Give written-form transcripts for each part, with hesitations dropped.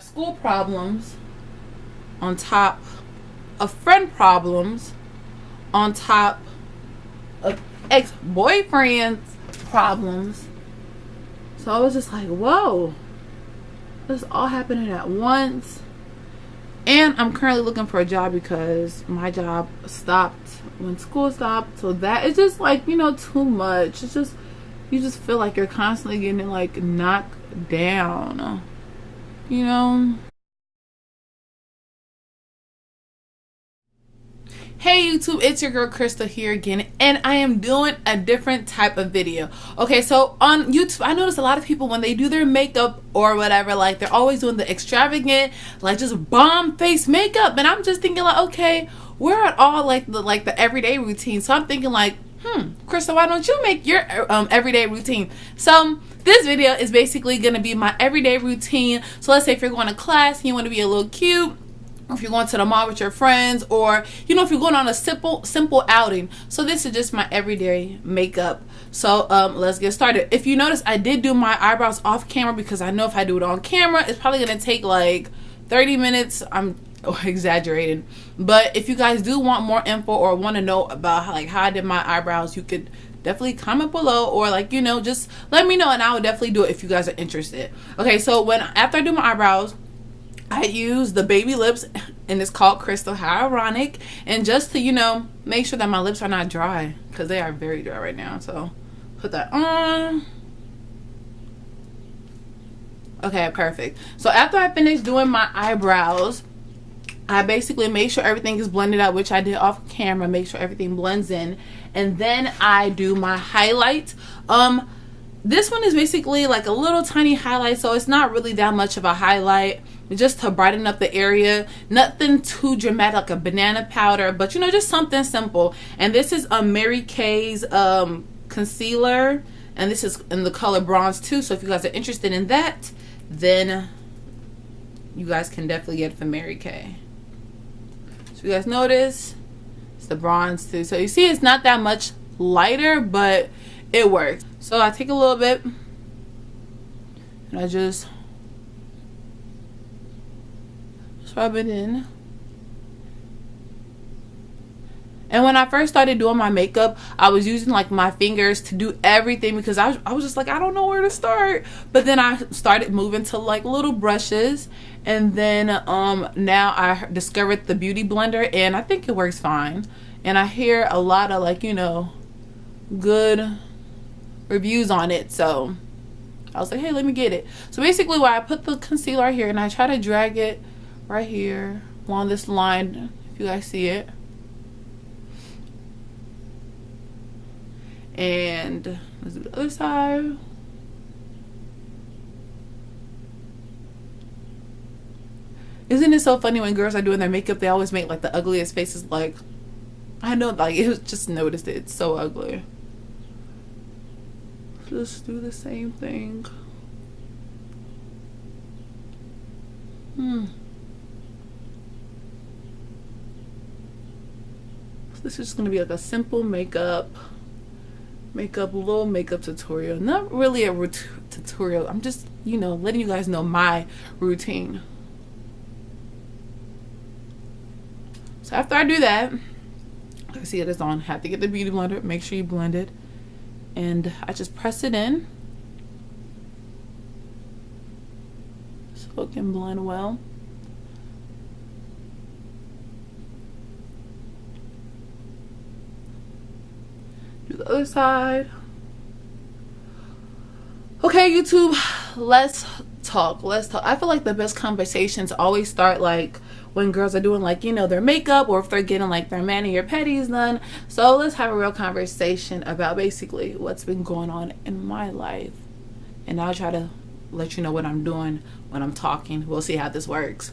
have school problems on top of friend problems on top of ex-boyfriend's problems. So I was just like, whoa, this is all happening at once. And I'm currently looking for a job because my job stopped when school stopped. So that is just like, you know, too much. It's just, you just feel like you're constantly getting like knocked down, you know. Hey YouTube, it's your girl Crystal here again, and I am doing a different type of video. Okay, so on YouTube, I notice a lot of people when they do their makeup or whatever, like they're always doing the extravagant, like just bomb face makeup, and I'm just thinking like, okay, where are all like the everyday routine? So I'm thinking like, Crystal, why don't you make your everyday routine? So this video is basically gonna be my everyday routine. So let's say if you're going to class and you want to be a little cute, or if you're going to the mall with your friends, or you know, if you're going on a simple outing. So this is just my everyday makeup. So let's get started. If you notice, I did do my eyebrows off camera because I know if I do it on camera, it's probably gonna take like 30 minutes. I'm exaggerating, but if you guys do want more info or want to know about how I did my eyebrows, you could definitely comment below, or like, you know, just let me know and I will definitely do it if you guys are interested. Okay, so after I do my eyebrows, I use the baby lips, and it's called Crystal. How ironic. And just to, you know, make sure that my lips are not dry, because they are very dry right now. So put that on. Okay, perfect. So after I finish doing my eyebrows, I basically make sure everything is blended out, which I did off camera. Make sure everything blends in, and then I do my highlight. This one is basically like a little tiny highlight, so it's not really that much of a highlight, just to brighten up the area. Nothing too dramatic like a banana powder, but you know, just something simple. And this is a Mary Kay's concealer, and this is in the color bronze too. So if you guys are interested in that, then you guys can definitely get it from Mary Kay. So you guys notice it's the bronze too. So you see, it's not that much lighter, but it works. So I take a little bit and I just rub it in. And when I first started doing my makeup, I was using like my fingers to do everything because I was just like, I don't know where to start. But then I started moving to like little brushes, and then now I discovered the beauty blender, and I think it works fine. And I hear a lot of like, you know, good reviews on it, so I was like, hey, let me get it. So basically, where I put the concealer right here, and I try to drag it right here along this line, if you guys see it. And let's do the other side. Isn't it so funny when girls are doing their makeup, they always make like the ugliest faces? Like, I know, like, it was just noticed it. It's so ugly. Just do the same thing. So this is just gonna be like a simple little makeup tutorial. Not really a tutorial. I'm just, you know, letting you guys know my routine. So after I do that, I see it is on. Have to get the beauty blender. Make sure you blend it. And I just press it in so it can blend well. Do the other side. Okay, YouTube, let's talk. I feel like the best conversations always start like when girls are doing like, you know, their makeup, or if they're getting like their mani or pedis done. So let's have a real conversation about basically what's been going on in my life, and I'll try to let you know what I'm doing when I'm talking. We'll see how this works.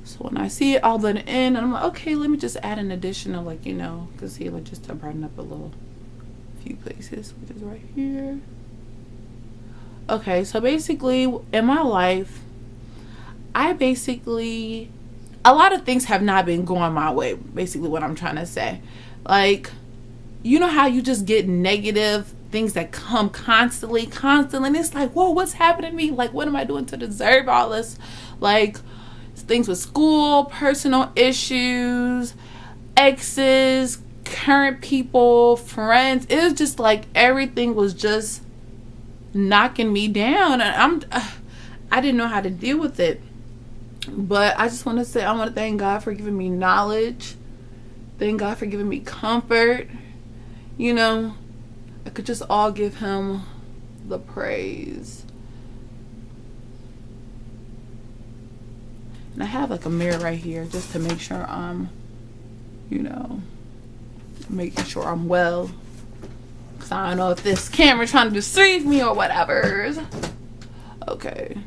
So when I see it all blended in, I'm like, okay, let me just add an additional, like, you know, concealer just to brighten up a few places, which is right here. Okay, so basically in my life, a lot of things have not been going my way, basically what I'm trying to say. Like, you know how you just get negative things that come constantly. And it's like, whoa, what's happening to me? Like, what am I doing to deserve all this? Like, things with school, personal issues, exes, current people, friends. It was just like everything was just knocking me down, and I didn't know how to deal with it. But I just want to say, I want to thank God for giving me knowledge. Thank God for giving me comfort. You know, I could just all give him the praise. And I have like a mirror right here just to make sure I'm, you know, making sure I'm well. Because I don't know if this camera trying to deceive me or whatever. Okay.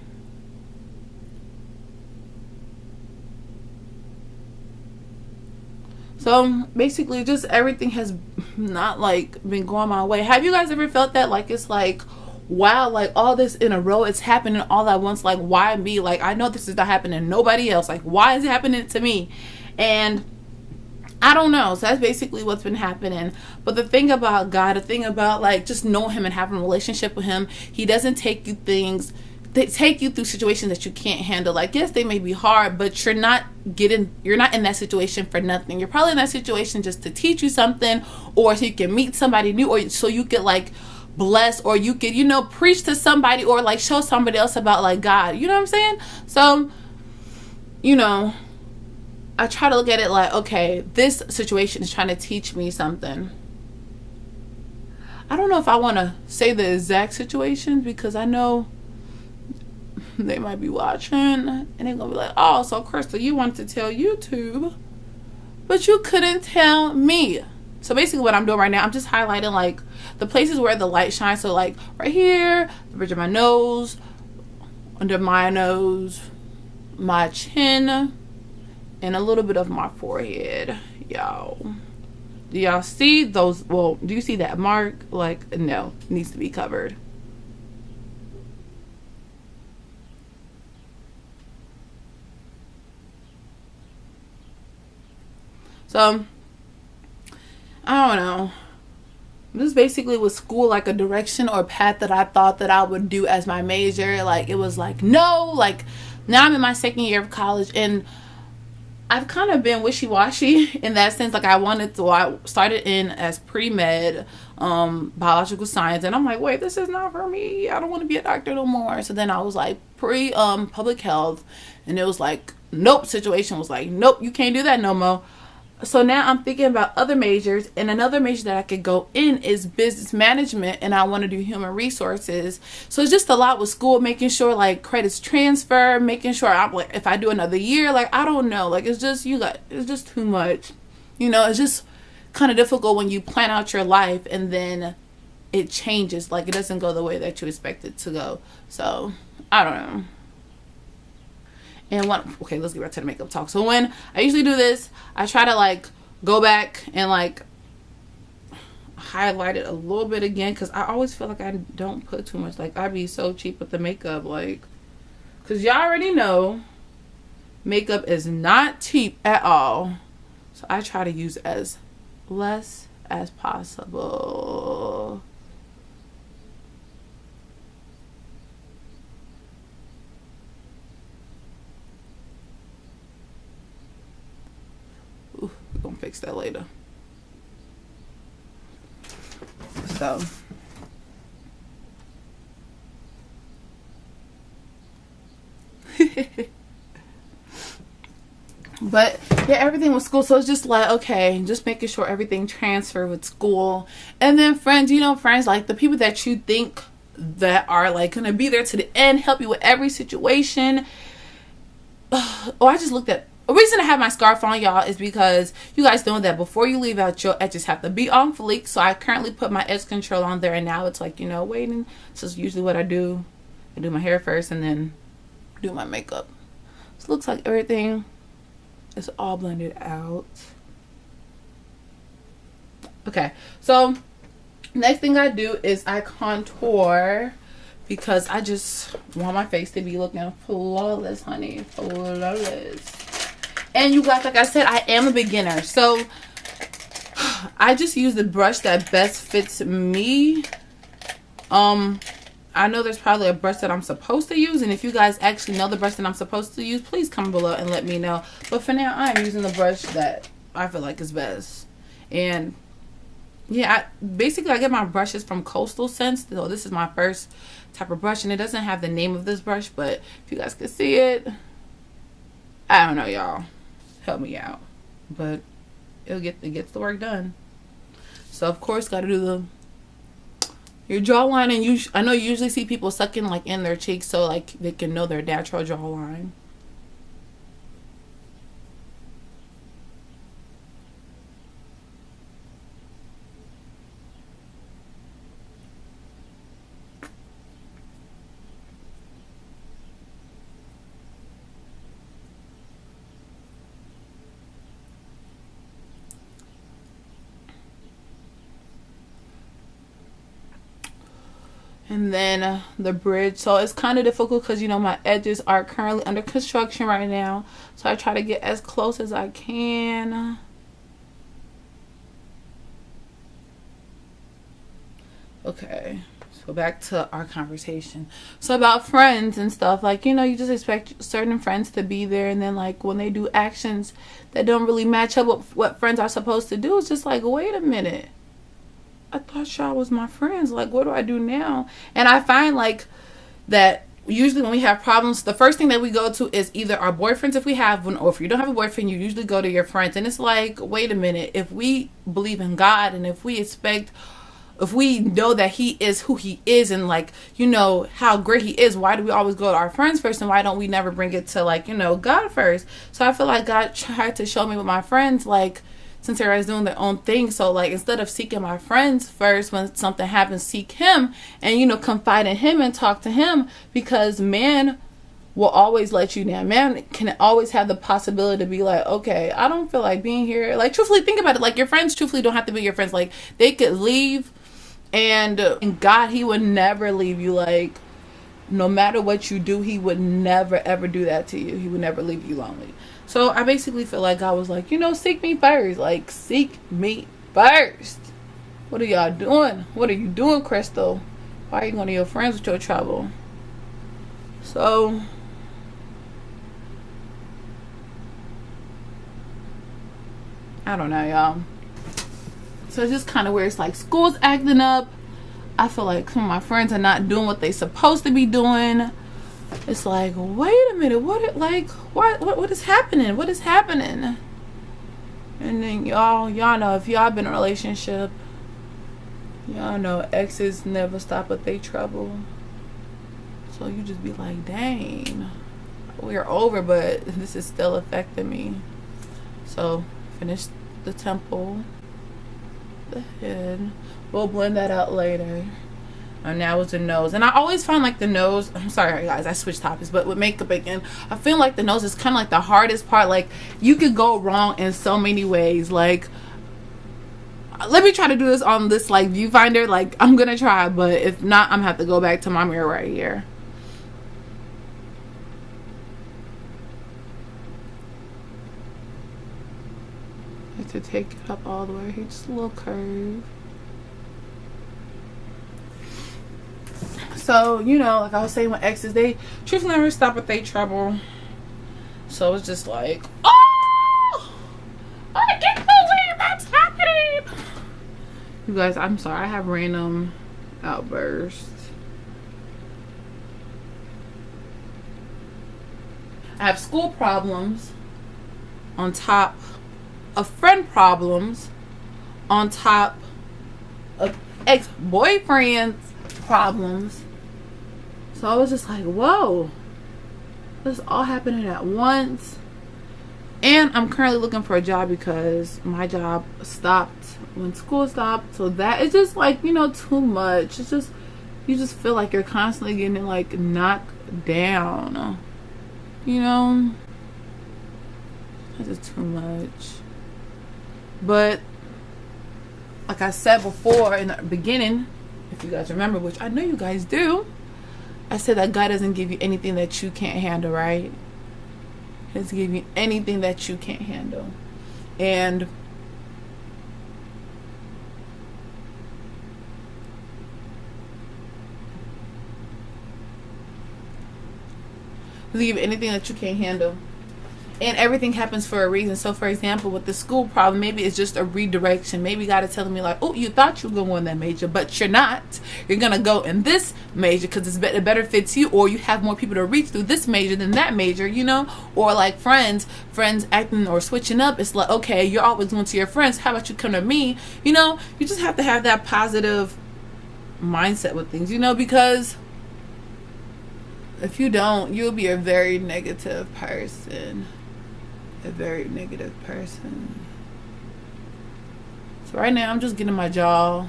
So basically just everything has not like been going my way. Have you guys ever felt that? Like, it's like, wow, like all this in a row, it's happening all at once. Like, why me? Like, I know this is not happening to nobody else. Like, why is it happening to me? And I don't know. So that's basically what's been happening. But the thing about God, the thing about like just knowing him and having a relationship with him, he doesn't take you things, they take you through situations that you can't handle. Like, yes, they may be hard, but you're not in that situation for nothing. You're probably in that situation just to teach you something, or so you can meet somebody new, or so you could like bless, or you could, you know, preach to somebody, or like show somebody else about like God. You know what I'm saying? So, you know, I try to look at it like, okay, this situation is trying to teach me something. I don't know if I want to say the exact situation, because I know they might be watching and they're gonna be like, oh, so Crystal, you wanted to tell YouTube, but you couldn't tell me. So basically what I'm doing right now, I'm just highlighting like the places where the light shines. So like right here, the bridge of my nose, under my nose, my chin, and a little bit of my forehead. Y'all, do y'all see those? Well, do you see that mark? Like, no, it needs to be covered. So, I don't know. This basically was school like a direction or path that I thought that I would do as my major. Like, it was like, no, like now I'm in my second year of college, and I've kind of been wishy-washy in that sense. Like, I started in as pre-med, biological science, and I'm like, wait, this is not for me. I don't want to be a doctor no more. So then I was like public health, and it was like, nope, situation was like, nope, you can't do that no more. So now I'm thinking about other majors, and another major that I could go in is business management, and I want to do human resources. So it's just a lot with school, making sure like credits transfer, making sure I'm like, if I do another year, like, I don't know, like, it's just it's just too much, you know. It's just kind of difficult when you plan out your life and then it changes, like it doesn't go the way that you expect it to go. So I don't know. And okay, let's get back to the makeup talk. So when I usually do this, I try to like go back and like highlight it a little bit again, because I always feel like I don't put too much. Like, I be so cheap with the makeup, like, because y'all already know makeup is not cheap at all. So I try to use as less as possible. Ooh, we're gonna fix that later. So but yeah, everything with school, so it's just like, okay, just making sure everything transfer with school. And then friends, you know, friends like the people that you think that are like gonna be there to the end, help you with every situation. Oh, I just looked at the reason I have my scarf on, y'all, is because you guys know that before you leave out, your edges have to be on fleek. So I currently put my edge control on there, and now it's like, you know, waiting. So it's usually what I do. I do my hair first and then do my makeup. So it looks like everything is all blended out. Okay, so next thing I do is I contour, because I just want my face to be looking flawless, honey. Flawless. And you guys, like I said, I am a beginner, so I just use the brush that best fits me. I know there's probably a brush that I'm supposed to use, and if you guys actually know the brush that I'm supposed to use, please comment below and let me know. But for now, I'm using the brush that I feel like is best. And yeah, basically I get my brushes from Coastal Scents. So this is my first type of brush, and it doesn't have the name of this brush, but if you guys can see it, I don't know, y'all, help me out, but it gets the work done. So of course, got to do your jawline, and I know you usually see people sucking like in their cheeks so like they can know their natural jawline. And then the bridge. So it's kind of difficult because, you know, my edges are currently under construction right now. So I try to get as close as I can. Okay. So back to our conversation. So about friends and stuff. Like, you know, you just expect certain friends to be there. And then, like, when they do actions that don't really match up with what friends are supposed to do, it's just like, wait a minute. I thought y'all was my friends. Like, what do I do now? And I find like that usually when we have problems, the first thing that we go to is either our boyfriends if we have one, or if you don't have a boyfriend, you usually go to your friends. And it's like, wait a minute, if we believe in God and if we know that he is who he is and like, you know, how great he is, why do we always go to our friends first, and why don't we never bring it to like, you know, God first? So I feel like God tried to show me with my friends, like, since everybody's doing their own thing, so like instead of seeking my friends first when something happens, seek him and, you know, confide in him and talk to him, because man will always let you down. Man can always have the possibility to be like, okay, I don't feel like being here. Like, truthfully, think about it. Like, your friends truthfully don't have to be your friends. Like, they could leave, and God, he would never leave you. Like, no matter what you do, he would never ever do that to you. He would never leave you lonely. So I basically feel like God was like, you know, seek me first. Like, seek me first. What are y'all doing? What are you doing, Crystal? Why are you going to your friends with your trouble? So I don't know, y'all. So it's just kind of where it's like school's acting up. I feel like some of my friends are not doing what they supposed to be doing. It's like, wait a minute, what is happening? What is happening? And then y'all know, if y'all been in a relationship, y'all know exes never stop at their trouble. So you just be like, dang, we're over, but this is still affecting me. So finish the temple, the head. We'll blend that out later. And now it's the nose. And I always find like the nose, I'm sorry guys, I switched topics, but with makeup again, I feel like the nose is kind of like the hardest part. Like, you could go wrong in so many ways. Like, let me try to do this on this like viewfinder. Like, I'm gonna try, but if not, I'm gonna have to go back to my mirror right here. To take it up all the way, just a little curve. So, you know, like I was saying with exes, they truthfully never stop at their trouble. So it's just like, oh, I can't believe that's happening. You guys, I'm sorry, I have random outbursts. I have school problems on top of friend problems on top of ex-boyfriends problems. So I was just like, whoa, this is all happening at once. And I'm currently looking for a job because my job stopped when school stopped. So that is just like, you know, too much. It's just, you just feel like you're constantly getting like knocked down, you know. It's just too much. But like I said before in the beginning, if you guys remember, which I know you guys do, I said that God doesn't give you anything that you can't handle, right? He doesn't give you anything that you can't handle. And Leave anything that you can't handle. And everything happens for a reason. So for example, with the school problem, maybe it's just a redirection. Maybe God is telling me like, oh, you thought you were going to go in that major, but you're not. You're going to go in this major because it better fits you, or you have more people to reach through this major than that major, you know? Or like friends acting or switching up. It's like, okay, you're always going to your friends. How about you come to me? You know, you just have to have that positive mindset with things, you know, because if you don't, you'll be a very negative person. A very negative person. So right now I'm just getting my jaw,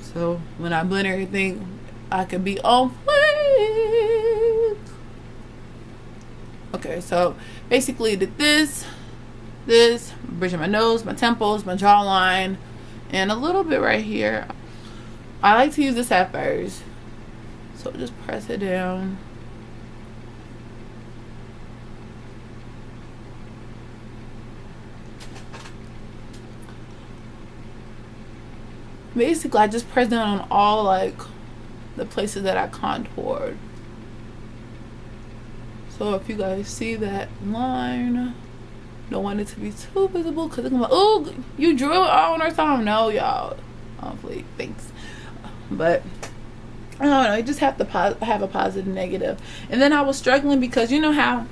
so when I blend everything I can be on fleek. Okay, so basically did this, bridging my nose, my temples, my jawline, and a little bit right here. I like to use this at first, so just press it down. Basically, I just press down on all like the places that I contoured. So if you guys see that line, don't want it to be too visible because it's like, oh, you drew it on or something. No, y'all. Hopefully, thanks. But I don't know. You just have to have a positive, negative. And then I was struggling because you know how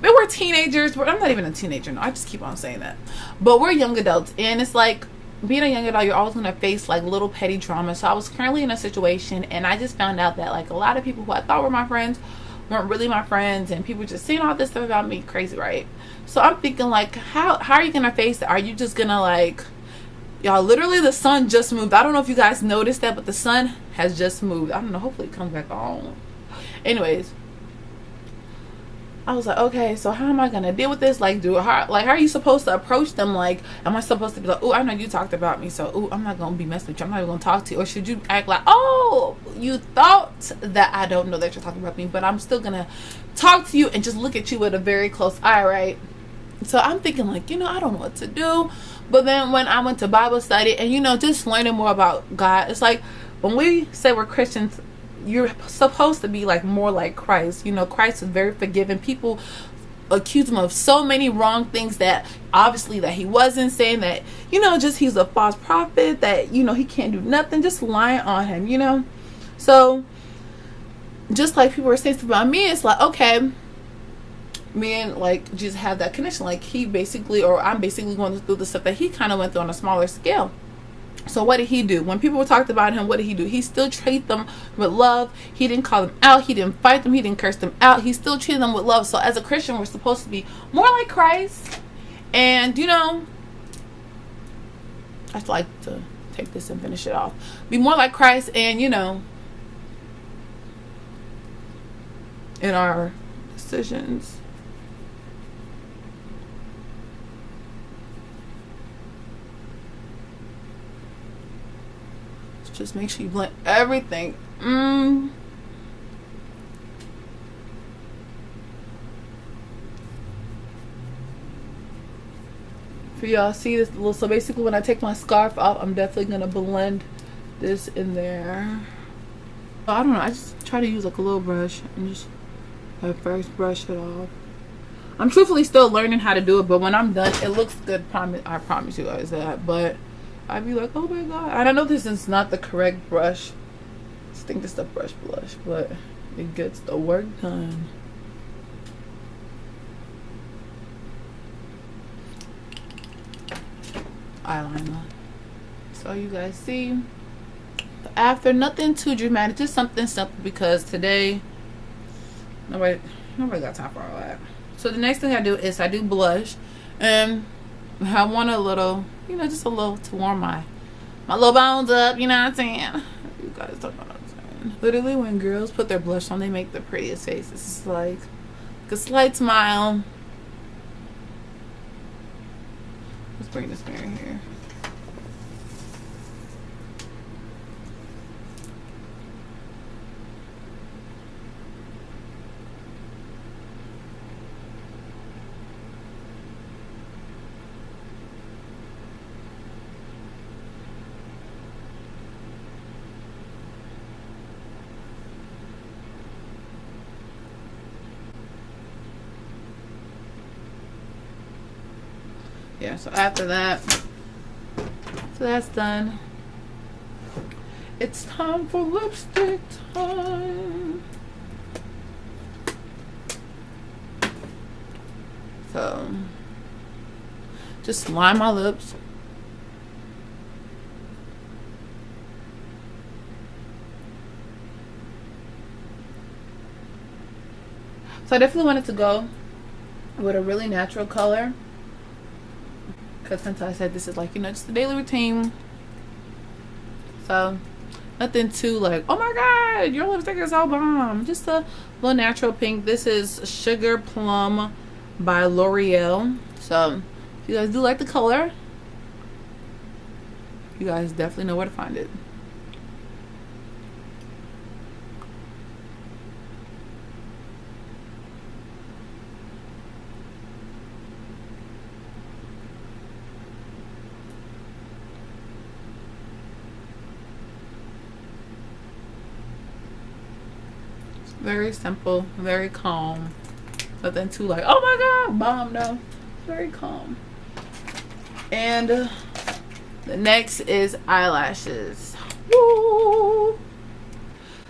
we're teenagers. I'm not even a teenager. No, I just keep on saying that. But we're young adults, and it's like, being a young adult, you're always going to face like little petty drama. So I was currently in a situation, and I just found out that like a lot of people who I thought were my friends weren't really my friends, and people just saying all this stuff about me. Crazy, right? So I'm thinking like, how are you going to face it? Are you just going to like, y'all, literally the sun just moved. I don't know if you guys noticed that, but the sun has just moved. I don't know, hopefully it comes back on. Anyways, I was like, okay, so how am I gonna deal with this? Like, how are you supposed to approach them? Like, am I supposed to be like, oh, I know you talked about me, so oh, I'm not gonna be messing with you, I'm not even gonna talk to you? Or should you act like, oh, you thought that I don't know that you're talking about me, but I'm still gonna talk to you and just look at you with a very close eye, right? So I'm thinking like, you know, I don't know what to do. But then when I went to Bible study and, you know, just learning more about God, it's like when we say we're Christians, you're supposed to be like more like Christ. You know, Christ is very forgiving. People accuse him of so many wrong things that obviously that he wasn't, saying that, you know, just he's a false prophet, that, you know, he can't do nothing, just lying on him, you know. So just like people were saying stuff about me, it's like, okay, me and like Jesus have that connection. Like he basically, or I'm basically going through the stuff that he kind of went through on a smaller scale. So what did he do? When people were talking about him, what did he do? He still treated them with love. He didn't call them out. He didn't fight them. He didn't curse them out. He still treated them with love. So as a Christian, we're supposed to be more like Christ. And, you know, I'd like to take this and finish it off. Be more like Christ, and, you know, in our decisions. Just make sure you blend everything. For y'all see this little, so basically when I take my scarf off, I'm definitely gonna blend this in there. I don't know, I just try to use like a little brush and just first brush it off. I'm truthfully still learning how to do it, but when I'm done, it looks good. I promise you guys that. But I'd be like, oh my god. And I know this is not the correct brush. I think this is the brush blush, but it gets the work done. Eyeliner. So you guys see the after, nothing too dramatic, just something simple, because today nobody got time for all that. So the next thing I do is I do blush, and I want a little, you know, just a little to warm my little bones up, you know what I'm saying? You guys don't know what I'm saying. Literally when girls put their blush on, they make the prettiest faces. It's like a slight smile. Let's bring this mirror here. Yeah, so after that, so that's done. It's time for lipstick time. So just line my lips. So I definitely wanted to go with a really natural color, because since I said this is like, you know, just a daily routine, so nothing too like, oh my god, your lipstick is so bomb. Just a little natural pink. This is Sugar Plum by L'Oreal. So if you guys do like the color, you guys definitely know where to find it. Very simple, very calm. Nothing too like, oh my god, bomb. No, very calm. And the next is eyelashes. Woo!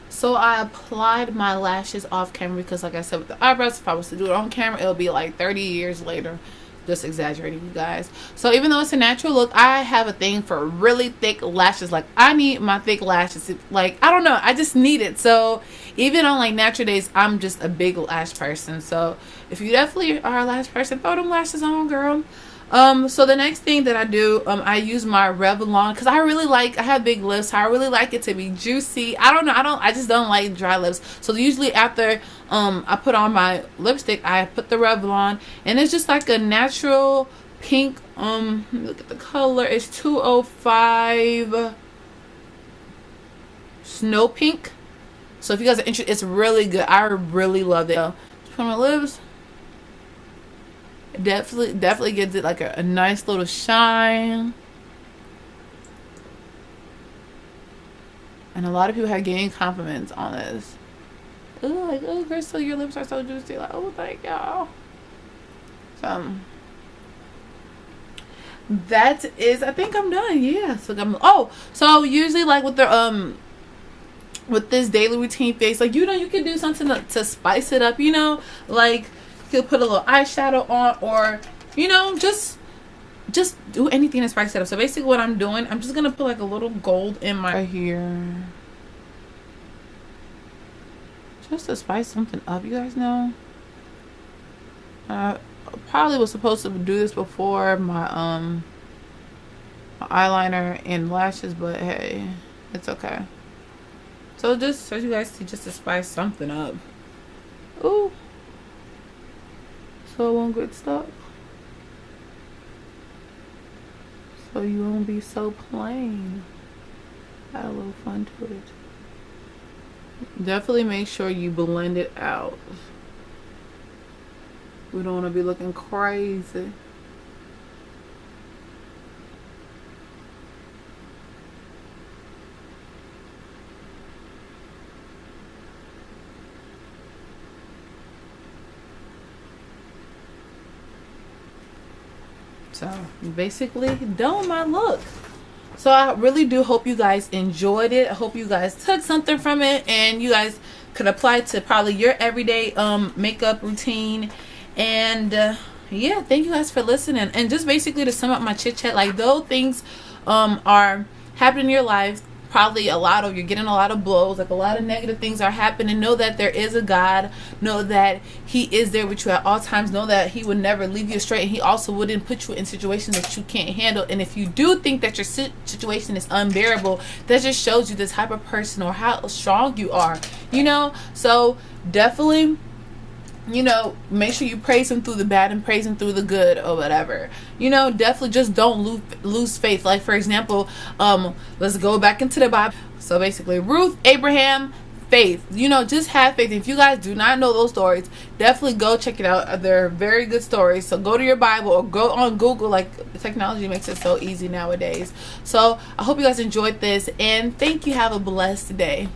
So I applied my lashes off camera because, like I said, with the eyebrows, if I was to do it on camera, it'll be like 30 years later. Just exaggerating, you guys. So even though it's a natural look, I have a thing for really thick lashes. Like, I need my thick lashes. Like, I don't know, I just need it. So even on like natural days, I'm just a big lash person. So if you definitely are a lash person, throw them lashes on, girl. So the next thing that I do, I use my Revlon, because I have big lips, so I really like it to be juicy. I just don't like dry lips. So usually after I put on my lipstick, I put the Revlon, and it's just like a natural pink. Look at the color. It's 205 Snow Pink. So if you guys are interested, it's really good. I really love it. So, just put on my lips. Definitely gives it like a nice little shine. And a lot of people have gained compliments on this. Ooh, like, oh, Crystal, your lips are so juicy. Like, oh, thank y'all. So that is, I think I'm done. Yeah. So usually like with the with this daily routine face, like, you know, you can do something to spice it up, you know, like you could put a little eyeshadow on, or, you know, just do anything to spice it up. So basically what I'm doing, I'm just gonna put like a little gold in my right here, just to spice something up, you guys know. Probably was supposed to do this before my my eyeliner and lashes, but hey, it's okay. So just so you guys see, just to spice something up. Ooh. So it won't get stuck. So you won't be so plain. Add a little fun to it. Definitely make sure you blend it out. We don't want to be looking crazy. So basically done my look. So I really do hope you guys enjoyed it. I hope you guys took something from it and you guys could apply it to probably your everyday makeup routine. And yeah, thank you guys for listening. And just basically to sum up my chit chat, like, those things are happening in your life, probably you're getting a lot of blows, like a lot of negative things are happening. Know that there is a God. Know that He is there with you at all times. Know that He would never leave you astray, and He also wouldn't put you in situations that you can't handle. And if you do think that your situation is unbearable, that just shows you the type of person or how strong you are, you know. So definitely, you know, make sure you praise Him through the bad and praise Him through the good, or whatever. You know, definitely just don't lose faith. Like, for example, let's go back into the Bible. So basically, Ruth, Abraham, faith. You know, just have faith. If you guys do not know those stories, definitely go check it out. They're very good stories. So go to your Bible or go on Google. Like, technology makes it so easy nowadays. So I hope you guys enjoyed this, and thank you. Have a blessed day.